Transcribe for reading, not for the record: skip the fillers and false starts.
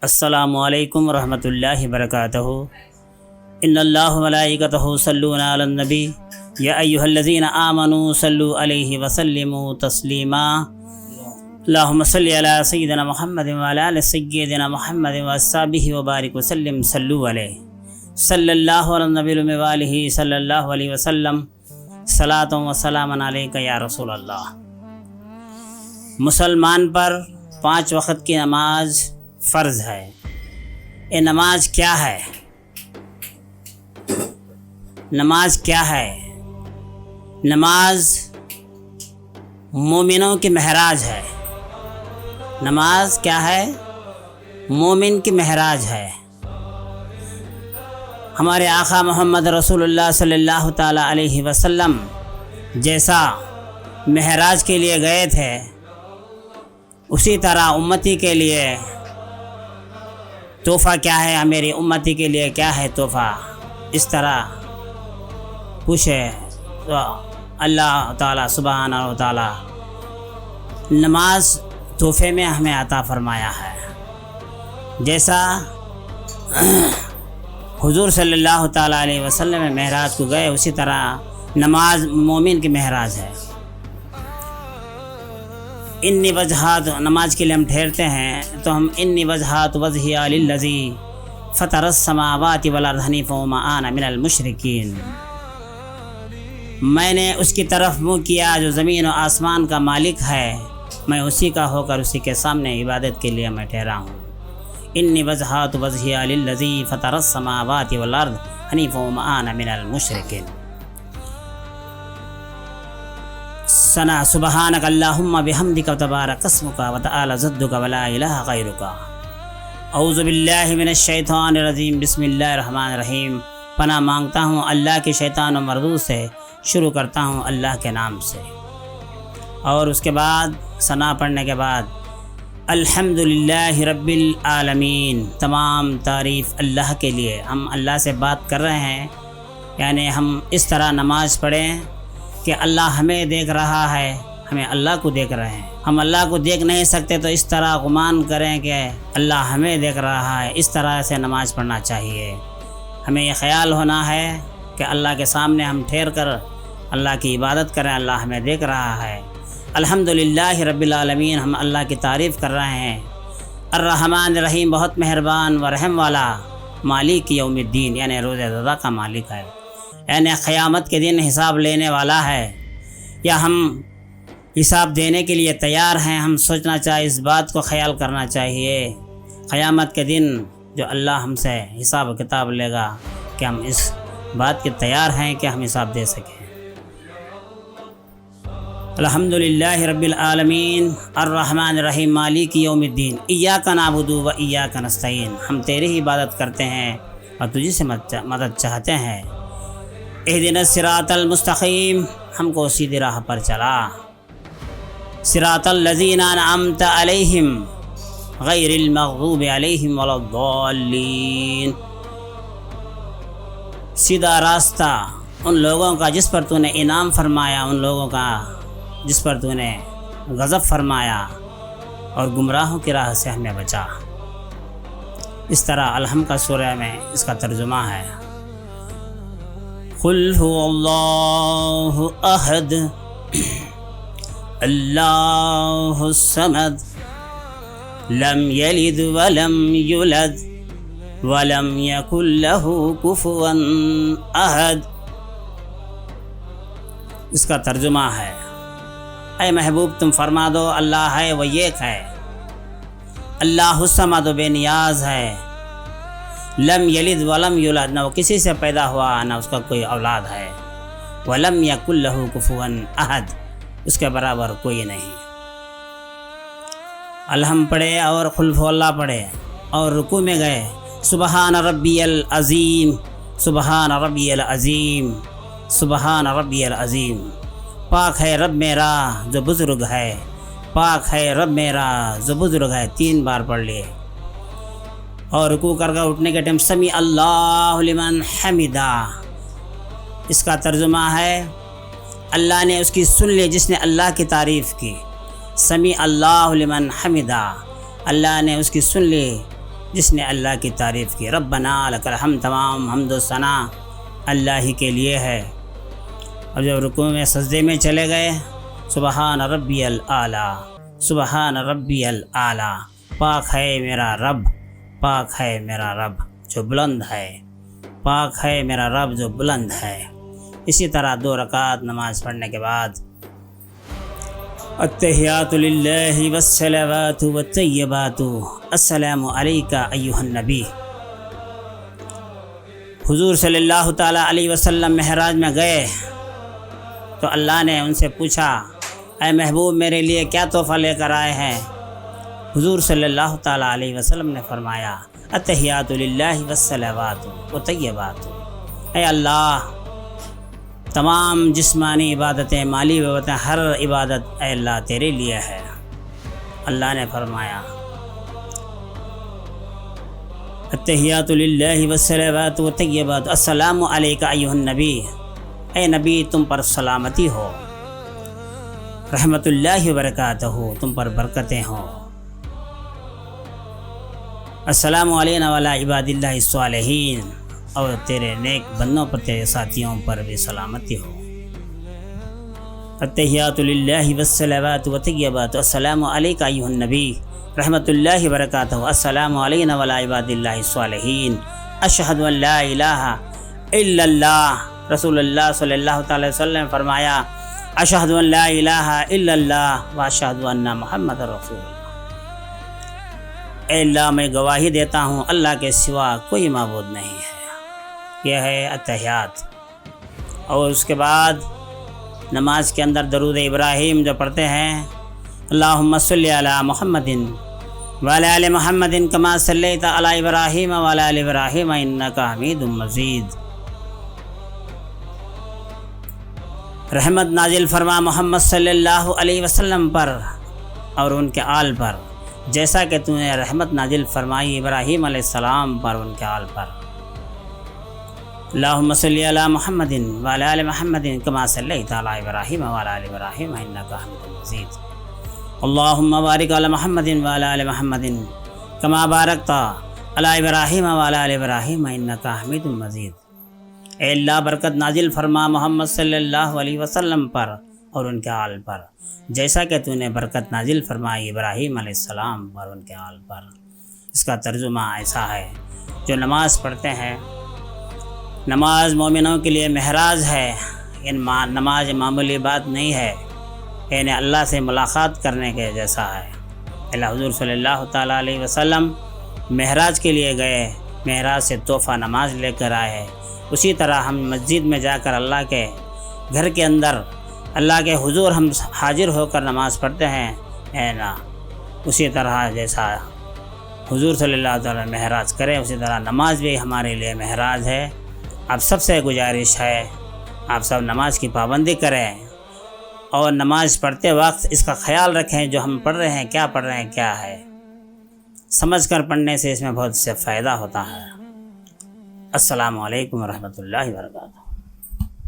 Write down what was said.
السلام علیکم ورحمۃ اللہ وبرکاتہ۔ ان اللہ ملائکتہ یصلون علی النبی یا ایھا الذین آمنوا صلوا علیہ وسلموا تسلیما۔ اللہم صلی علی سیدنا محمد وعلی آل سیدنا محمد واصحابہ وبارک وسلم صلوا علیہ صلی اللہ علی النبی وآلہ صلی اللہ علیہ وسلم صلاۃ و سلام علیک یا رسول اللہ۔ مسلمان پر 5 وقت کی نماز فرض ہے۔ یہ نماز کیا ہے؟ نماز کیا ہے؟ نماز مومنوں کی معراج ہے۔ نماز کیا ہے؟ مومن کی معراج ہے۔ ہمارے آقا محمد رسول اللہ صلی اللہ تعالیٰ علیہ وسلم جیسا معراج کے لیے گئے تھے، اسی طرح امتی کے لیے تحفہ کیا ہے؟ میری امتی کے لیے کیا ہے تحفہ؟ اس طرح پوچھے تو اللہ تعالیٰ سبحانہ و تعالیٰ نماز تحفے میں ہمیں عطا فرمایا ہے۔ جیسا حضور صلی اللہ تعالیٰ علیہ وسلم معراج کو گئے، اسی طرح نماز مومن کی معراج ہے۔ انی وجہات نماز کے لیے ہم ٹھہرتے ہیں تو ہم انی وجہات وجہی للذی فطر السماوات والارض حنیفا وما انا من المشرکین۔ میں نے اس کی طرف منہ کیا جو زمین و آسمان کا مالک ہے، میں اسی کا ہو کر اسی کے سامنے عبادت کے لیے میں ٹھہرا ہوں۔ انی وجہات وجہی للذی فطر السماوات والارض حنیفا وما انا من المشرکین۔ ثنا سبحانک اللہم بحمدک وتبارک اسمک وتعالی جدک ولا الہ غیرک۔ اعوذ باللہ من الشیطان الرجیم، بسم اللہ الرحمن الرحیم۔ پناہ مانگتا ہوں اللہ کے شیطان و مردود سے، شروع کرتا ہوں اللہ کے نام سے۔ اور اس کے بعد ثنا پڑھنے کے بعد الحمدللہ رب العالمین، تمام تعریف اللہ کے لیے۔ ہم اللہ سے بات کر رہے ہیں، یعنی ہم اس طرح نماز پڑھیں کہ اللہ ہمیں دیکھ رہا ہے، ہمیں اللہ کو دیکھ رہے ہیں۔ ہم اللہ کو دیکھ نہیں سکتے تو اس طرح گمان کریں کہ اللہ ہمیں دیکھ رہا ہے، اس طرح سے نماز پڑھنا چاہیے۔ ہمیں یہ خیال ہونا ہے کہ اللہ کے سامنے ہم ٹھہر کر اللہ کی عبادت کریں، اللہ ہمیں دیکھ رہا ہے۔ الحمدللہ رب العالمین، ہم اللہ کی تعریف کر رہے ہیں۔ الرحمن الرحیم، بہت مہربان و رحم والا، مالک یوم الدین، یعنی روز جزا کا مالک ہے، یعنی قیامت کے دن حساب لینے والا ہے۔ یا ہم حساب دینے کے لیے تیار ہیں؟ ہم سوچنا چاہیے، اس بات کو خیال کرنا چاہیے قیامت کے دن جو اللہ ہم سے حساب و کتاب لے گا، کہ ہم اس بات کے تیار ہیں کہ ہم حساب دے سکیں۔ الحمدللہ رب العالمین الرحمن الرحیم مالک یوم الدین ایاک نعبد و ایاک نستعین۔ ہم تیری ہی عبادت کرتے ہیں اور تجھی سے مدد چاہتے ہیں۔ اہدنا الصراط المستقیم، ہم کو سیدھی راہ پر چلا۔ صراط الذین انعمت علیہم غیر المغضوب علیہم ولا الضالین۔ سیدھا راستہ ان لوگوں کا جس پر تو نے انعام فرمایا، ان لوگوں کا جس پر تو نے غضب فرمایا، اور گمراہوں کی راہ سے ہمیں بچا۔ اس طرح الحم کا سورہ میں اس کا ترجمہ ہے۔ قل هو اللہ احد اللہ الصمد لم یلد ولم یولد ولم یکن له کفوا احد۔ اس کا ترجمہ ہے، اے محبوب تم فرما دو اللہ ہے، وہ ایک ہے، اللہ الصمد بے نیاز ہے، لم یلد ولم یولد، نہ وہ کسی سے پیدا ہوا نہ اس کا کوئی اولاد ہے، ولم یکن لہ کفوا احد، اس کے برابر کوئی نہیں۔ الحم پڑھے اور قل هو اللہ پڑھے اور رکوع میں گئے، سبحان ربی العظیم، سبحان ربی العظیم، سبحان ربی العظیم۔ پاک ہے رب میرا جو بزرگ ہے، پاک ہے رب میرا جو بزرگ ہے، 3 بار پڑھ لیے۔ اور رکوع کر کے اٹھنے کے ٹائم سمیع اللہ لمن حمدہ، اس کا ترجمہ ہے اللہ نے اس کی سن لی جس نے اللہ کی تعریف کی، سمیع اللہ لمن حمدہ، اللہ نے اس کی سن لی جس نے اللہ کی تعریف کی۔ ربنا لک الحمد، تمام حمد و ثنا اللہ ہی کے لیے ہے۔ اور جب رکوع میں سجدے میں چلے گئے، سبحان ربی الاعلیٰ، سبحان ربی الاعلیٰ، پاک ہے میرا رب، پاک ہے میرا رب جو بلند ہے، پاک ہے میرا رب جو بلند ہے۔ اسی طرح 2 رکعت نماز پڑھنے کے بعد التحیات للہ والصلوات والطیبات السلام علیک ایھا النبی۔ حضور صلی اللہ تعالیٰ علیہ وسلم معراج میں گئے تو اللہ نے ان سے پوچھا، اے محبوب میرے لیے کیا تحفہ لے کر آئے ہیں؟ حضور صلی اللہ تعالیٰ علیہ وسلم نے فرمایا، التحیات للہ والصلوات والطیبات۔ اے اللہ، تمام جسمانی عبادتیں، مالی عبادتیں، ہر عبادت اے اللہ تیرے لیے ہے۔ اللہ نے فرمایا، التحیات للہ والصلوات والطیبات السلام علیک ایھا النبی۔ اے نبی، تم پر سلامتی ہو، رحمت اللہ وبرکاتہ، تم پر برکتیں ہوں۔ السلام علینا وعلی عباد اللہ الصالحین، اور تیرے نیک بندوں پر، تیرے ساتھیوں پر بھی سلامتی ہو۔ التحیات للہ والصلوات والطیبات السلام علیک ایھا النبی، رحمت اللہ وبرکاتہ، السلام علینا وعلی عباد اللہ الصالحین، اشہد ان لا الہ الا اللہ۔ رسول اللہ صلی اللہ تعالی وسلم نے فرمایا، اشہد ان لا الہ الا اللہ واشہد ان محمد رسول اللہ۔ اے اللہ، میں گواہی دیتا ہوں اللہ کے سوا کوئی معبود نہیں ہے۔ یہ ہے التحیات۔ اور اس کے بعد نماز کے اندر درود ابراہیم جو پڑھتے ہیں، اللہم صلی علی محمد وعلی آل محمد کما صلیت علی ابراہیم وعلی آل ابراہیم انک حمید مجید۔ رحمت نازل فرما محمد صلی اللہ علیہ وسلم پر اور ان کے آل پر، جیسا کہ تو نے رحمت نازل فرمائی ابراہیم علیہ السلام پر، ان کے آل پر۔ اللہم صلی علی محمد وعلی آل محمد کما صلیت علی ابراہیم وعلی آل ابراہیم انک حمید مجید۔ اللہم بارک علی محمد وعلی آل محمد کما بارکت علی ابراہیم وعلی آل ابراہیم انک حمید مجید۔ اے اللہ، برکت نازل فرما محمد صلی اللہ علیہ وسلم پر اور ان کے آل پر، جیسا کہ تو نے برکت نازل فرمائی ابراہیم علیہ السلام پر، ان کے آل پر۔ اس کا ترجمہ ایسا ہے، جو نماز پڑھتے ہیں، نماز مومنوں کے لیے معراج ہے۔ نماز معمولی بات نہیں ہے، یعنی اللہ سے ملاقات کرنے کے جیسا ہے۔ اللہ حضور صلی اللہ تعالیٰ علیہ وسلم معراج کے لیے گئے، معراج سے تحفہ نماز لے کر آئے۔ اسی طرح ہم مسجد میں جا کر اللہ کے گھر کے اندر اللہ کے حضور ہم حاضر ہو کر نماز پڑھتے ہیں، ہے نا، اسی طرح جیسا حضور صلی اللہ تعالیٰ معراج کرے، اسی طرح نماز بھی ہمارے لیے معراج ہے۔ آپ سب سے گزارش ہے، آپ سب نماز کی پابندی کریں، اور نماز پڑھتے وقت اس کا خیال رکھیں، جو ہم پڑھ رہے ہیں، کیا پڑھ رہے ہیں، کیا ہے، سمجھ کر پڑھنے سے اس میں بہت سے فائدہ ہوتا ہے۔ السلام علیکم ورحمۃ اللہ وبرکاتہ۔